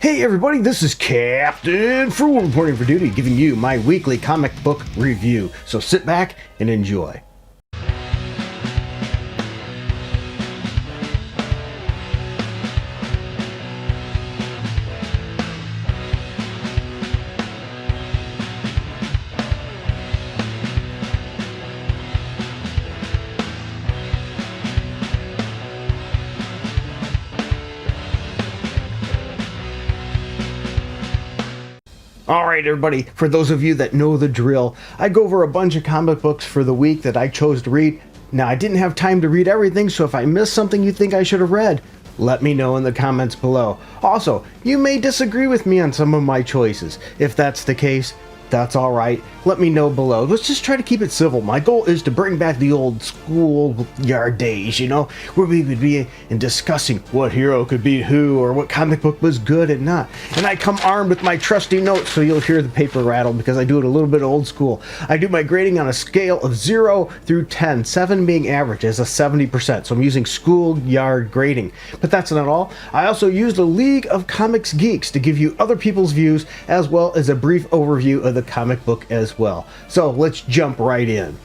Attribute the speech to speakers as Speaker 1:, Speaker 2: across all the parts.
Speaker 1: Hey everybody, this is Captain Frugal reporting for duty, giving you my weekly comic book review. So sit back and enjoy. Alright everybody, for those of you that know the drill, I go over a bunch of comic books for the week that I chose to read. Now I didn't have time to read everything, so if I missed something you think I should have read, let me know in the comments below. Also, you may disagree with me on some of my choices. If that's the case, that's alright. Let me know below. Let's just try to keep it civil. My goal is to bring back the old schoolyard days, where we would be in discussing what hero could beat who or what comic book was good and not. And I come armed with my trusty notes, so you'll hear the paper rattle because I do it a little bit old school. I do my grading on a scale of 0 through 10, 7 being average as a 70%. So I'm using schoolyard grading. But that's not all. I also use the League of Comics Geeks to give you other people's views as well as a brief overview of the comic book as well. So let's jump right in.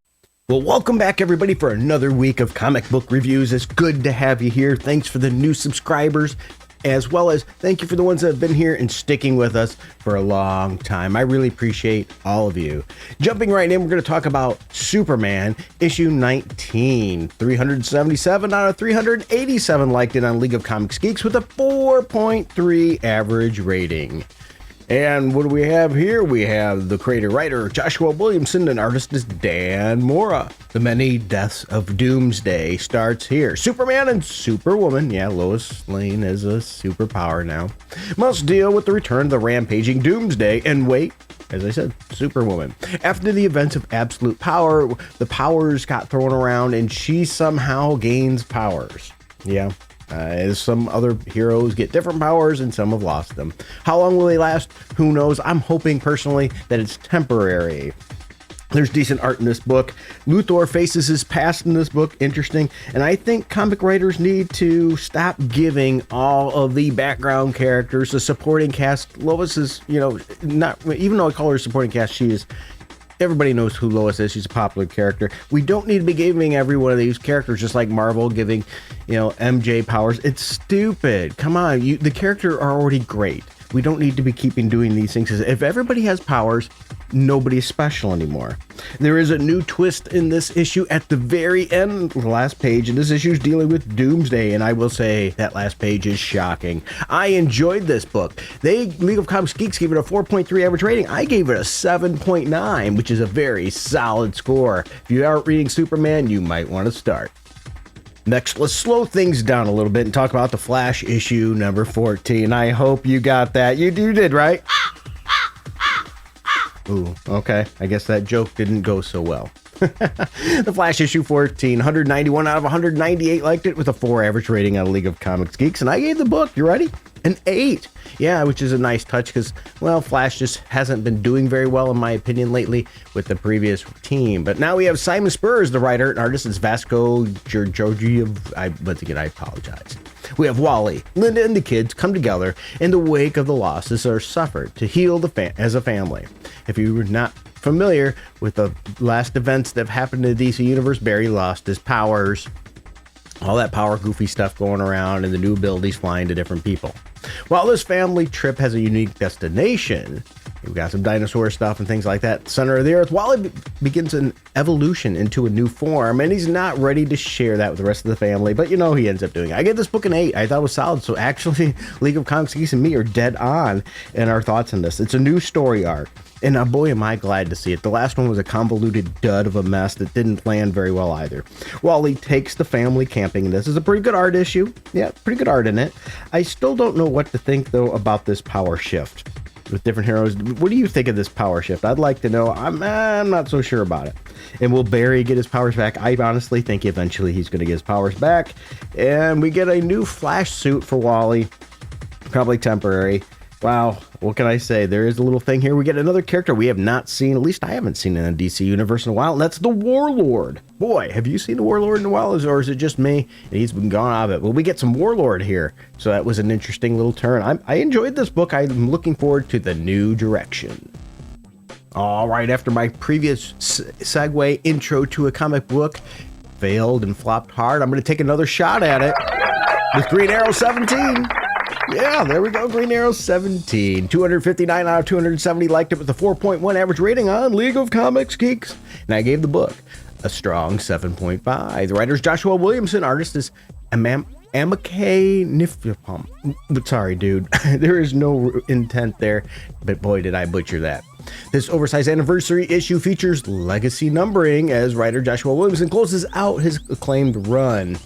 Speaker 1: Well, welcome back everybody for another week of comic book reviews. It's good to have you here. Thanks for the new subscribers, as well as thank you for the ones that have been here and sticking with us for a long time. I really appreciate all of you. Jumping right in, we're going to talk about Superman issue 19. 377 out of 387 liked it on League of Comics Geeks with a 4.3 average rating. And what do we have here? We have the creator-writer Joshua Williamson and artist is Dan Mora. The Many Deaths of Doomsday starts here. Superman and Superwoman, yeah, Lois Lane is a superpower now, must deal with the return of the rampaging Doomsday and wait, as I said, Superwoman. After the events of absolute power, the powers got thrown around and she somehow gains powers. Yeah. As some other heroes get different powers and some have lost them. How long will they last? Who knows? I'm hoping personally that it's temporary. There's decent art in this book. Luthor faces his past in this book. Interesting. And I think comic writers need to stop giving all of the background characters, the supporting cast. Lois is, not, even though I call her supporting cast, she is. Everybody knows who Lois is. She's a popular character. We don't need to be giving every one of these characters just like Marvel giving, MJ powers. It's stupid. Come on. The characters are already great. We don't need to be doing these things. If everybody has powers, nobody's special anymore. There is a new twist in this issue at the very end, the last page, and this issue is dealing with Doomsday, and I will say that last page is shocking. I enjoyed this book. League of Comics Geeks gave it a 4.3 average rating. I gave it a 7.9, which is a very solid score. If you aren't reading Superman, you might want to start. Next, let's slow things down a little bit and talk about the Flash issue number 14. I hope you got that. You did, right? Ooh, okay. I guess that joke didn't go so well. The Flash issue 14, 191 out of 198 liked it with a 4 average rating on League of Comics Geeks. And I gave the book, you ready? An 8. Yeah, which is a nice touch because, well, Flash just hasn't been doing very well, in my opinion, lately with the previous team. But now we have Simon Spurr as the writer and artist. It's Vasco Georgiev. Once again, I apologize. We have Wally, Linda, and the kids come together in the wake of the losses that are suffered to heal as a family. If you were not familiar with the last events that have happened in the DC Universe, Barry lost his powers. All that power goofy stuff going around and the new abilities flying to different people. While this family trip has a unique destination, we've got some dinosaur stuff and things like that. Center of the Earth, Wally begins an evolution into a new form, and he's not ready to share that with the rest of the family, but he ends up doing it. I gave this book an 8. I thought it was solid, so actually League of Comics Geeks and me are dead on in our thoughts on this. It's a new story arc. And boy, am I glad to see it. The last one was a convoluted dud of a mess that didn't land very well either. Wally takes the family camping, and this is a pretty good art issue. Yeah, pretty good art in it. I still don't know what to think, though, about this power shift with different heroes. What do you think of this power shift? I'd like to know. I'm not so sure about it. And will Barry get his powers back? I honestly think eventually he's going to get his powers back. And we get a new Flash suit for Wally. Probably temporary. Wow, what can I say? There is a little thing here. We get another character we have not seen, at least I haven't seen in the DC universe in a while, and that's the Warlord. Boy, have you seen the Warlord in a while, or is it just me? And he's been gone out of it. Well, we get some Warlord here, so that was an interesting little turn. I enjoyed this book. I'm looking forward to the new direction. All right, after my previous segue intro to a comic book failed and flopped hard, I'm going to take another shot at it with Green Arrow 17. Yeah, there we go. Green Arrow 17. 259 out of 270 liked it with a 4.1 average rating on League of Comics Geeks. And I gave the book a strong 7.5. The writer's Joshua Williamson. Artist is Amike Nifipum. Sorry, dude. There is no intent there, but boy, did I butcher that. This oversized anniversary issue features legacy numbering as writer Joshua Williamson closes out his acclaimed run.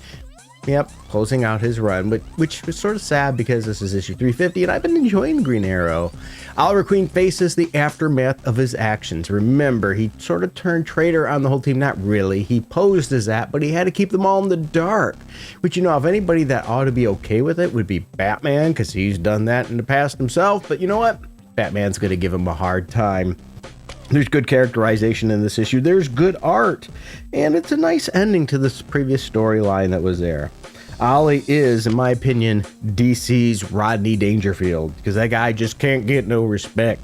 Speaker 1: Yep, closing out his run, which was sort of sad because this is issue 350 and I've been enjoying Green Arrow. Oliver Queen faces the aftermath of his actions. Remember, he sort of turned traitor on the whole team. Not really. He posed as that, but he had to keep them all in the dark. Which, you know, if anybody that ought to be okay with it would be Batman, because he's done that in the past himself. But you know what? Batman's going to give him a hard time. There's good characterization in this issue. There's good art. And it's a nice ending to this previous storyline that was there. Ollie is, in my opinion, DC's Rodney Dangerfield, because that guy just can't get no respect.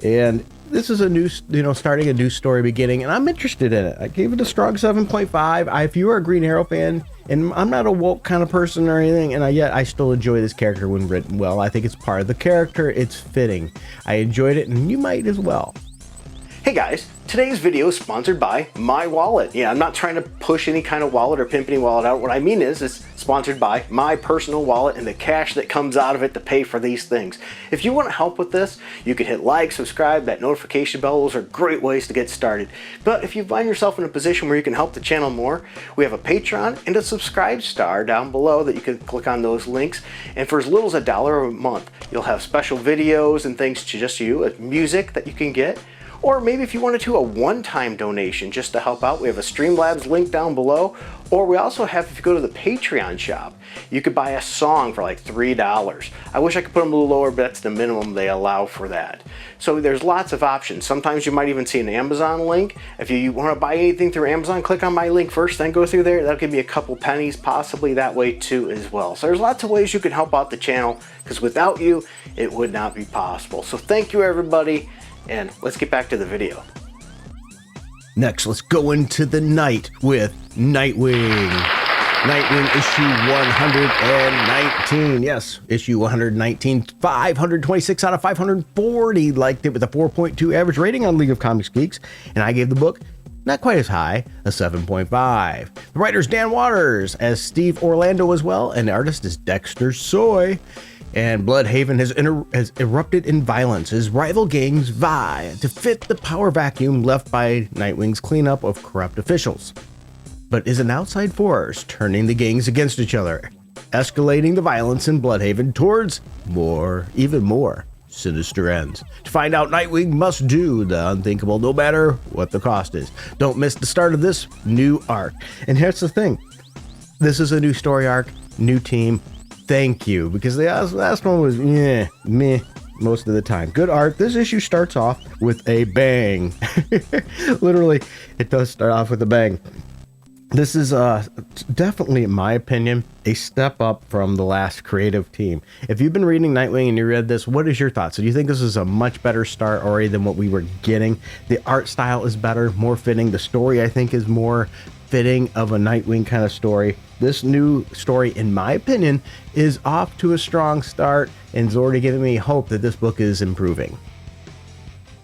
Speaker 1: And this is a new, starting a new story beginning, and I'm interested in it. I gave it a strong 7.5. If you are a Green Arrow fan, and I'm not a woke kind of person or anything, and yet I still enjoy this character when written well. I think it's part of the character. It's fitting. I enjoyed it, and you might as well. Hey guys, today's video is sponsored by My Wallet. Yeah, I'm not trying to push any kind of wallet or pimp any wallet out. What I mean is it's sponsored by my personal wallet and the cash that comes out of it to pay for these things. If you want to help with this, you can hit like, subscribe, that notification bell. Those are great ways to get started. But if you find yourself in a position where you can help the channel more, we have a Patreon and a subscribe star down below that you can click on those links. And for as little as $1 a month, you'll have special videos and things to just you, music that you can get. Or maybe if you wanted to, a one-time donation just to help out, we have a Streamlabs link down below. Or we also have, if you go to the Patreon shop, you could buy a song for like $3. I wish I could put them a little lower, but that's the minimum they allow for that. So there's lots of options. Sometimes you might even see an Amazon link. If you want to buy anything through Amazon, click on my link first, then go through there. That'll give you a couple pennies, possibly that way too as well. So there's lots of ways you can help out the channel, because without you, it would not be possible. So thank you, everybody. And let's get back to the video. Next, let's go into the night with Nightwing. Nightwing issue 119. Yes, issue 119. 526 out of 540 liked it with a 4.2 average rating on League of Comics Geeks. And I gave the book not quite as high, a 7.5. The writer's Dan Waters as Steve Orlando as well. And the artist is Dexter Soy. And Bloodhaven has erupted in violence as rival gangs vie to fit the power vacuum left by Nightwing's cleanup of corrupt officials. But is an outside force turning the gangs against each other, escalating the violence in Bloodhaven towards even more sinister ends. To find out, Nightwing must do the unthinkable no matter what the cost is. Don't miss the start of this new arc. And here's the thing. This is a new story arc, new team. Thank you, because the last one was meh most of the time. Good art. This issue starts off with a bang. Literally, it does start off with a bang. This is definitely, in my opinion, a step up from the last creative team. If you've been reading Nightwing and you read this, what is your thoughts? Do you think this is a much better start already than what we were getting? The art style is better, more fitting. The story, I think, is more fitting of a Nightwing kind of story. This new story, in my opinion, is off to a strong start and is already giving me hope that this book is improving.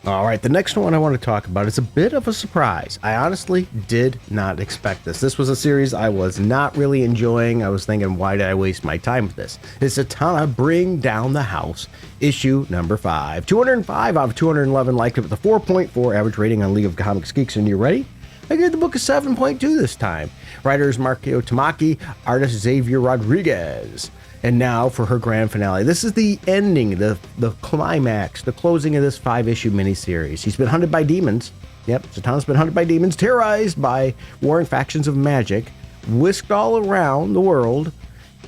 Speaker 1: All right, the next one I want to talk about is a bit of a surprise. I honestly did not expect this. This was a series I was not really enjoying. I was thinking, why did I waste my time with this? It's Zatanna Bring Down the House, issue number 5. 205 out of 211 liked it with a 4.4 average rating on League of Comics Geeks. And you ready? I gave the book a 7.2 this time. Writers Marco Tamaki, artist Xavier Rodriguez. And now for her grand finale. This is the ending, the climax, the closing of this 5-issue miniseries. He's been hunted by demons. Yep, Zatanna's been hunted by demons, terrorized by warring factions of magic, whisked all around the world,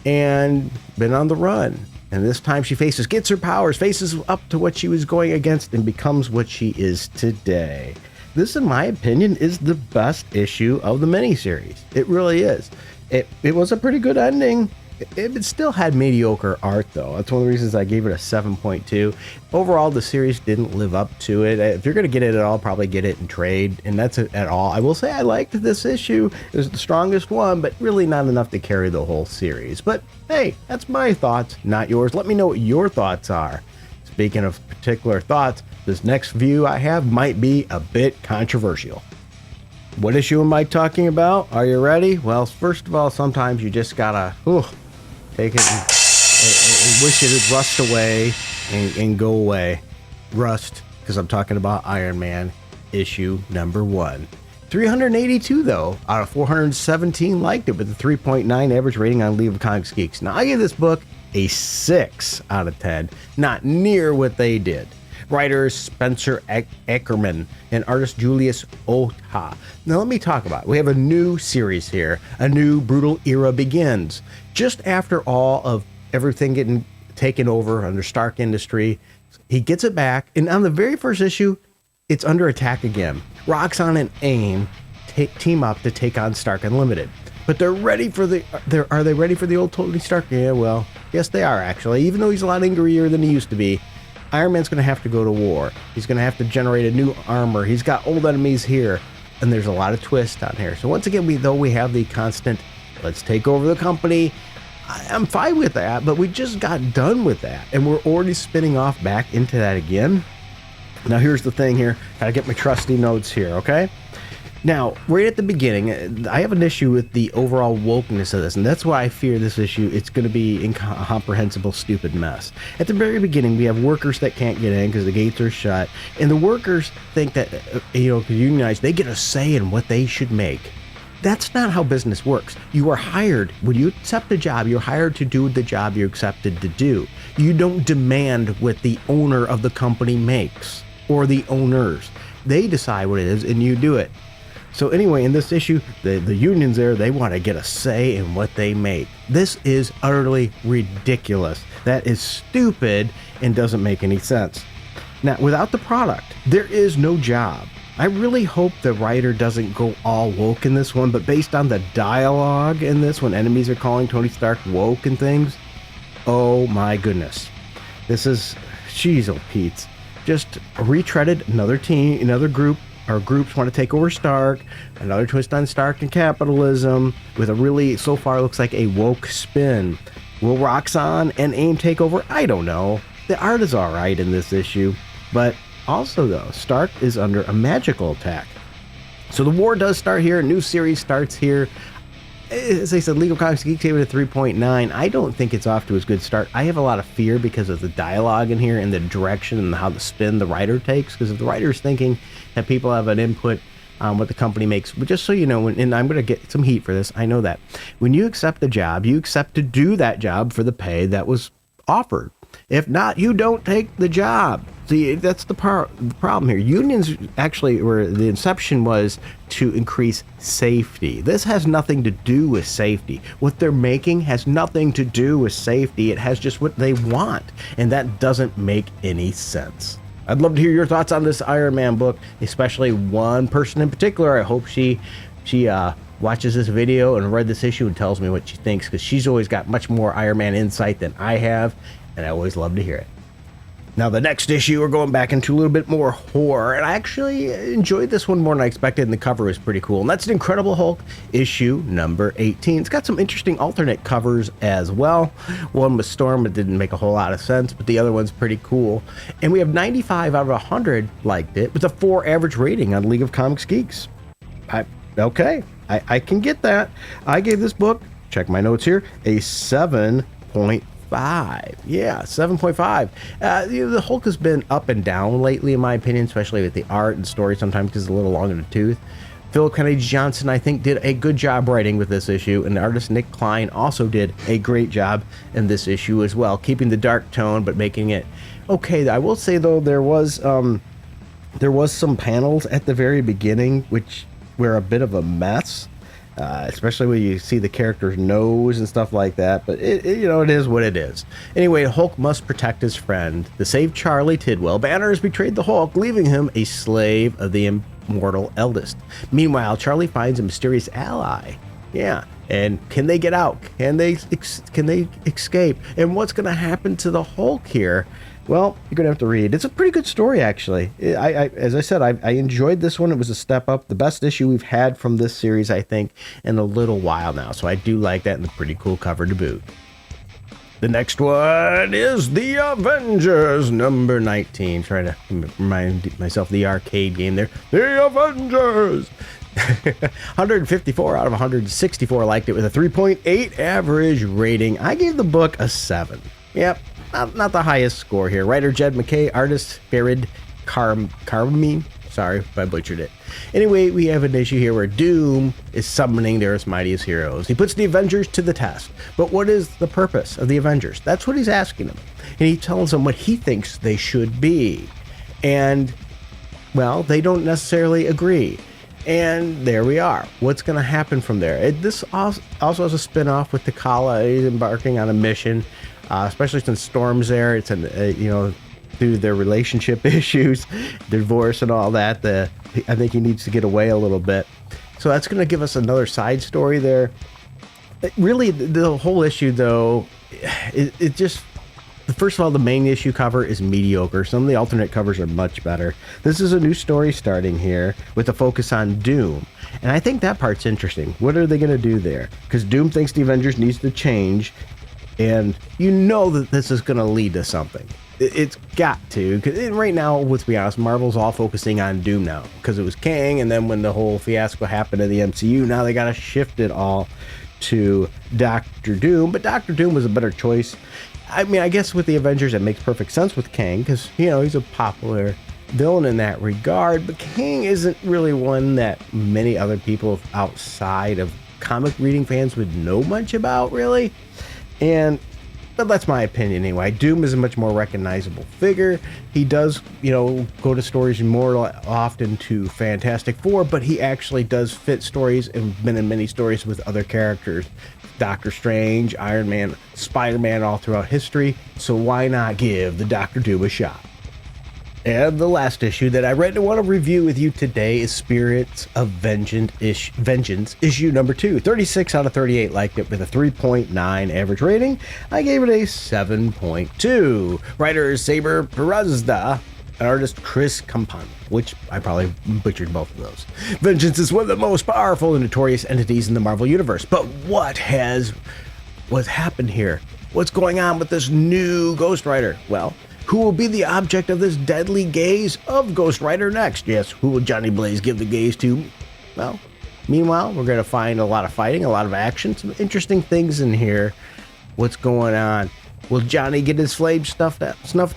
Speaker 1: and been on the run.
Speaker 2: And this time she gets her powers, faces up to what she was going against, and becomes what she is today. This, in my opinion, is the best issue of the miniseries. It really is. It was a pretty good ending. It still had mediocre art, though. That's one of the reasons I gave it a 7.2. Overall, the series didn't live up to it. If you're going to get it at all, probably get it in trade, and that's it at all. I will say I liked this issue. It was the strongest one, but really not enough to carry the whole series. But hey, that's my thoughts, not yours. Let me know what your thoughts are. Speaking of particular thoughts, this next view I have might be a bit controversial. What issue am I talking about? Are you ready? Well, first of all, sometimes you just gotta take it and wish it would rust away and go away. Rust, because I'm talking about Iron Man issue number 1. 382 though, out of 417 liked it with a 3.9 average rating on League of Comics Geeks. Now I give this book a 6 out of 10, not near what they did. Writer Spencer Eckerman and artist Julius Ota. Now let me talk about it. We have a new series here. A new brutal era begins. Just after all of everything getting taken over under Stark Industry, he gets it back, and on the very first issue, it's under attack again. Roxxon and AIM team up to take on Stark Unlimited. But they're ready for are they ready for the old Tony Stark? Yeah, well, yes they are actually. Even though he's a lot angrier than he used to be, Iron Man's going to have to go to war. He's going to have to generate a new armor. He's got old enemies here, and there's a lot of twists on here. So once again, we have the constant, let's take over the company. I'm fine with that, but we just got done with that, and we're already spinning off back into that again. Now here's the thing here. Gotta get my trusty notes here, okay? Now, right at the beginning, I have an issue with the overall wokeness of this, and that's why I fear this issue. It's going to be incomprehensible, stupid mess. At the very beginning, we have workers that can't get in because the gates are shut, and the workers think that, unionized, they get a say in what they should make. That's not how business works. You are hired, when you accept a job, you're hired to do the job you're accepted to do. You don't demand what the owner of the company makes, or the owners. They decide what it is, and you do it. So anyway, in this issue, the unions there, they want to get a say in what they make. This is utterly ridiculous. That is stupid and doesn't make any sense. Now, without the product, there is no job. I really hope the writer doesn't go all woke in this one, but based on the dialogue in this, when enemies are calling Tony Stark woke and things, oh my goodness. This is, jeez, oh Pete's. Just retreaded another team, another group. Our groups want to take over Stark, another twist on Stark and capitalism, with a really, so far, looks like a woke spin. Will Roxxon and AIM take over? I don't know. The art is alright in this issue, but also though, Stark is under a magical attack. So the war does start here, a new series starts here. As I said, League of Comics Geeks gave it a 3.9. I don't think it's off to a good start. I have a lot of fear because of the dialogue in here and the direction and how the spin the writer takes. Because if the writer's thinking that people have an input on what the company makes, but just so you know, and I'm going to get some heat for this, I know that. When you accept a job, you accept to do that job for the pay that was offered. If not, you don't take the job. See, that's the problem here. Unions actually, where the inception was to increase safety. This has nothing to do with safety. What they're making has nothing to do with safety. It has just what they want, and that doesn't make any sense. I'd love to hear your thoughts on this Iron Man book, especially one person in particular. I hope she watches this video and read this issue and tells me what she thinks, because she's always got much more Iron Man insight than I have, and I always love to hear it. Now, the next issue, we're going back into a little bit more horror, and I actually enjoyed this one more than I expected, and the cover was pretty cool. And that's an Incredible Hulk issue number 18. It's got some interesting alternate covers as well. One with Storm, it didn't make a whole lot of sense, but the other one's pretty cool. And we have 95 out of 100 liked it, with a 4 average rating on League of Comics Geeks. Okay, I can get that. I gave this book, check my notes here, a 7.5. Yeah, 7.5. The Hulk has been up and down lately, in my opinion, especially with the art and story sometimes because it's a little long in the tooth. Philip Kennedy Johnson, I think, did a good job writing with this issue, and the artist Nick Klein also did a great job in this issue as well, keeping the dark tone but making it okay. I will say though, there was some panels at the very beginning which were a bit of a mess. especially when you see the character's nose and stuff like that. But it is what it is. Anyway, Hulk must protect his friend. To save Charlie Tidwell, Banner has betrayed the Hulk, leaving him a slave of the immortal eldest. Meanwhile, Charlie finds a mysterious ally. Yeah. And can they get out? Can they escape? And what's going to happen to the Hulk here? Well, you're going to have to read. It's a pretty good story, actually. As I said, I enjoyed this one. It was a step up. The best issue we've had from this series, I think, in a little while now. So I do like that, and a pretty cool cover to boot. The next one is The Avengers, number 19. Trying to remind myself of the arcade game there. The Avengers! 154 out of 164 liked it with a 3.8 average rating. I gave the book a 7. Yep, not the highest score here. Writer Jed McKay, artist Farid Karmine. Sorry if I butchered it. Anyway, we have an issue here where Doom is summoning their mightiest heroes. He puts the Avengers to the test. But what is the purpose of the Avengers? That's what he's asking them. And he tells them what he thinks they should be. And, well, they don't necessarily agree. And there we are. What's going to happen from there? This also has a spin-off with T'Challa. He's embarking on a mission, especially since Storm's there. It's through their relationship issues, divorce and all that. I think he needs to get away a little bit. So that's going to give us another side story there. Really, the whole issue, though, it just... First of all, the main issue cover is mediocre. Some of the alternate covers are much better. This is a new story starting here with a focus on Doom. And I think that part's interesting. What are they going to do there? Because Doom thinks the Avengers needs to change. And you know that this is going to lead to something. It's got to. Cause right now, let's be honest, Marvel's all focusing on Doom now. Because it was Kang, and then when the whole fiasco happened in the MCU, now they got to shift it all to Doctor Doom. But Doctor Doom was a better choice. I mean, I guess with the Avengers, it makes perfect sense with Kang, because, he's a popular villain in that regard, but Kang isn't really one that many other people outside of comic reading fans would know much about, really. But that's my opinion anyway. Doom is a much more recognizable figure. He does, go to stories more often to Fantastic Four, but he actually does fit stories and been in many stories with other characters. Doctor Strange, Iron Man, Spider-Man all throughout history. So why not give the Doctor Doom a shot? And the last issue that I read and want to review with you today is Spirits of Vengeance, issue number 2. 36 out of 38 liked it with a 3.9 average rating. I gave it a 7.2. Writer Saber Perazda, artist Chris Campan, which I probably butchered both of those. Vengeance is one of the most powerful and notorious entities in the Marvel Universe. But what's happened here? What's going on with this new Ghost Rider? Well, who will be the object of this deadly gaze of Ghost Rider next? Yes, who will Johnny Blaze give the gaze to? Well, meanwhile, we're going to find a lot of fighting, a lot of action, some interesting things in here. What's going on? Will Johnny get his flame snuffed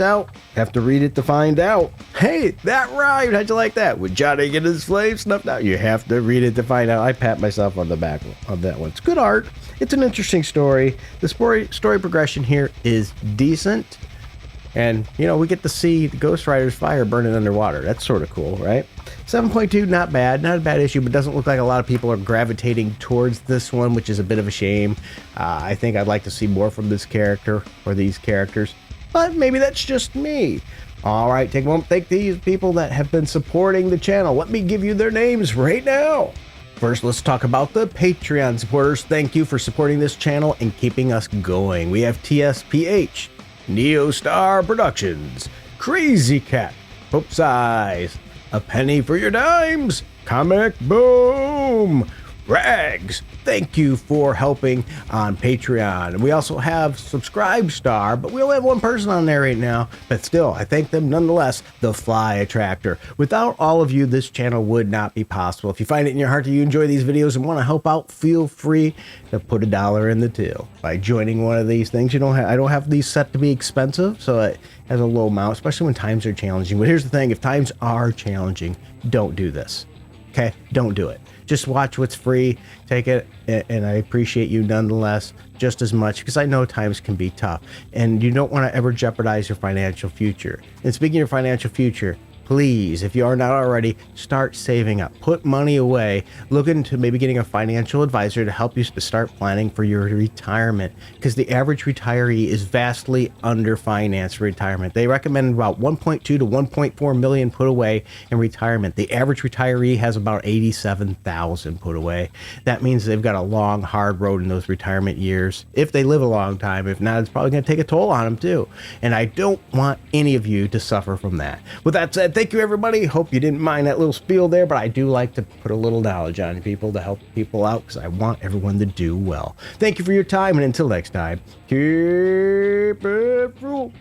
Speaker 2: out? Have to read it to find out. Hey, that rhymed. How'd you like that? Would Johnny get his flame snuffed out? You have to read it to find out. I pat myself on the back of that one. It's good art. It's an interesting story. The story progression here is decent. And, we get to see the Ghost Rider's fire burning underwater. That's sort of cool, right? 7.2, not bad. Not a bad issue, but doesn't look like a lot of people are gravitating towards this one, which is a bit of a shame. I think I'd like to see more from this character or these characters, but maybe that's just me. All right, take a moment. Thank these people that have been supporting the channel. Let me give you their names right now. First, let's talk about the Patreon supporters. Thank you for supporting this channel and keeping us going. We have TSPH, Neostar Productions, Crazy Cat, Pope Size, A Penny for Your Dimes, Comic Boom, Rags. Thank you for helping on Patreon. We also have Subscribe Star, but we only have one person on there right now. But still, I thank them nonetheless. The Fly Attractor. Without all of you, this channel would not be possible. If you find it in your heart that you enjoy these videos and want to help out, feel free to put $1 in the till by joining one of these things. I don't have these set to be expensive, so it has a low amount, especially when times are challenging. But here's the thing: if times are challenging, don't do this. Okay, don't do it. Just watch what's free, take it, and I appreciate you nonetheless just as much, because I know times can be tough and you don't want to ever jeopardize your financial future. And speaking of your financial future, please, if you are not already, start saving up. Put money away. Look into maybe getting a financial advisor to help you start planning for your retirement, because the average retiree is vastly underfinanced for retirement. They recommend about 1.2 to 1.4 million put away in retirement. The average retiree has about 87,000 put away. That means they've got a long, hard road in those retirement years, if they live a long time. If not, it's probably going to take a toll on them too. And I don't want any of you to suffer from that. With that said, thank you, everybody. Hope you didn't mind that little spiel there, but I do like to put a little knowledge on people to help people out, because I want everyone to do well. Thank you for your time, and until next time, keep it real.